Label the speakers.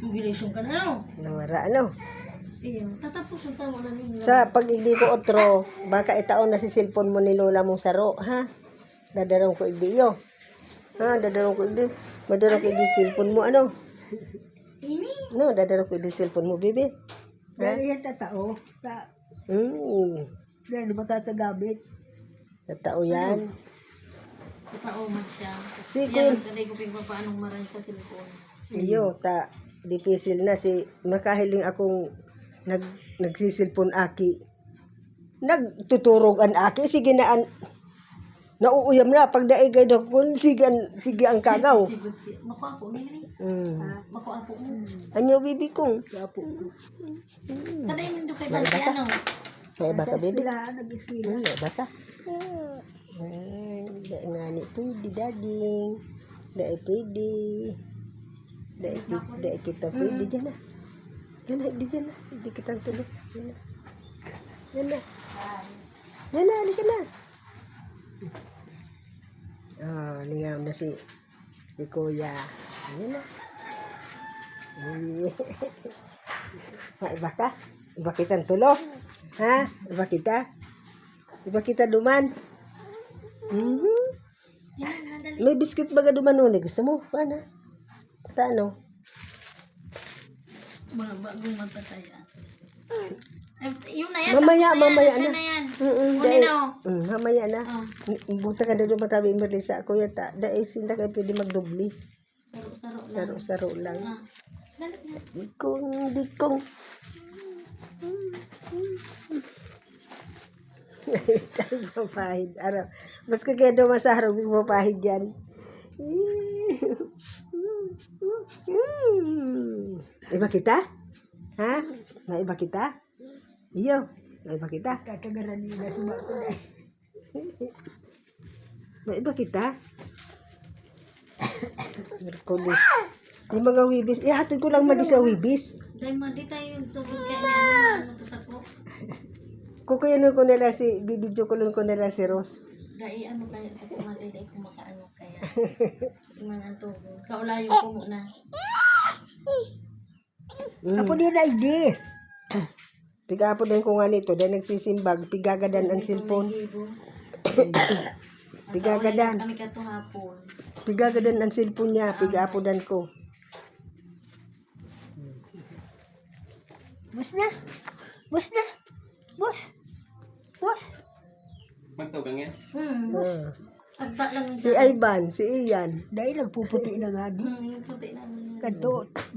Speaker 1: Jubilation ka na, no?
Speaker 2: Nawara, ano?
Speaker 1: Iyo, tatapos yung tawa na ninyo.
Speaker 2: Sa pag hindi ko otro, baka itaon na si cellphone mo ni lola mong saro, ha? Dadarong ko hindi yo. Ha, dadarong ko hindi. Madarong ko hindi cellphone mo, ano?
Speaker 1: Ini?
Speaker 2: No, dadarong ko hindi cellphone mo, bibi. Ha?
Speaker 3: Dahil yan tatao. Dahil di ba tatagabit?
Speaker 2: Tatao yan.
Speaker 1: Totoo man siya.
Speaker 2: Si
Speaker 1: Yan,
Speaker 2: Queen.
Speaker 1: talay ko pa paanong maran sa cellphone.
Speaker 2: Iyo, dipisil na si makahiling akong nagsisilpon aki. Nagtuturog an aki, sige na an nauuyam na pag daigay do kun sige ang kagaw.
Speaker 1: Sigod siya. Makuha po, nini. Makuha po mo.
Speaker 2: Anyo bibi kong.
Speaker 1: Talay mo doon kay Bante, ano?
Speaker 2: May baka bibi.
Speaker 3: Nag-eskwila.
Speaker 2: May baka. Dahil nga ni pwede daging. Dahil pwede. Dahil kita pwede dyan na. Dyan na, hindi kitang tulog. Dyan na. Dyan na, hindi ka na. Oh, lingaw na si kuya. Dyan na. Iba ka? Iba kitang tulog? Ha? Iba kita? Iba kita duman? May biscuit baga duman nun. Gusto mo? Paano? Paano?
Speaker 1: Mga bagong magpataya. Yun na yan.
Speaker 2: Mamaya
Speaker 1: tapos
Speaker 2: na.
Speaker 1: na yan.
Speaker 2: Dahil,
Speaker 1: Kunin na.
Speaker 2: mamaya na.
Speaker 1: Oh.
Speaker 2: Buta ka na doon matabi Merlisa. Kuya ta. Dahil sinta kayo pwede magdubli.
Speaker 1: Saro-saro lang.
Speaker 2: Saro lang.
Speaker 1: Ah. Dali na.
Speaker 2: Dikong. Mapahid. Ano? Mas kaya daw masarap. Mapahid yan. Iba kita? Ha? Maiba kita? Iyo. Maiba kita?
Speaker 3: Kakagaran nila sa bako na.
Speaker 2: Maiba kita? Merkulis. Yung mga wibis. Ihatid ko lang madi sa wibis.
Speaker 1: Dahil madi tayo yung tubig kaya ano to sa ko.
Speaker 2: Kukuyanon ko nila si, bibidyo ko lang ko nila si Rose.
Speaker 1: Dahil ano kaya sa kumatay dahil kung makaano kaya. Iman ang tubig. Kaulayo ko muna.
Speaker 3: Apo din na hindi.
Speaker 2: Pigapo din ko nga nito. Dahil nagsisimbag. Pigagadan ang cellphone. Pigagadan.
Speaker 1: Kami kato hapon.
Speaker 2: Pigagadan ang cellphone niya. Pigapodan ko.
Speaker 3: Bus na. Bus.
Speaker 4: Magtugang yan?
Speaker 1: Agba lang
Speaker 2: Si Ivan, si Ian.
Speaker 3: Dahil nagpuputi na nga di.
Speaker 1: Yung puti naman.
Speaker 3: Kanto.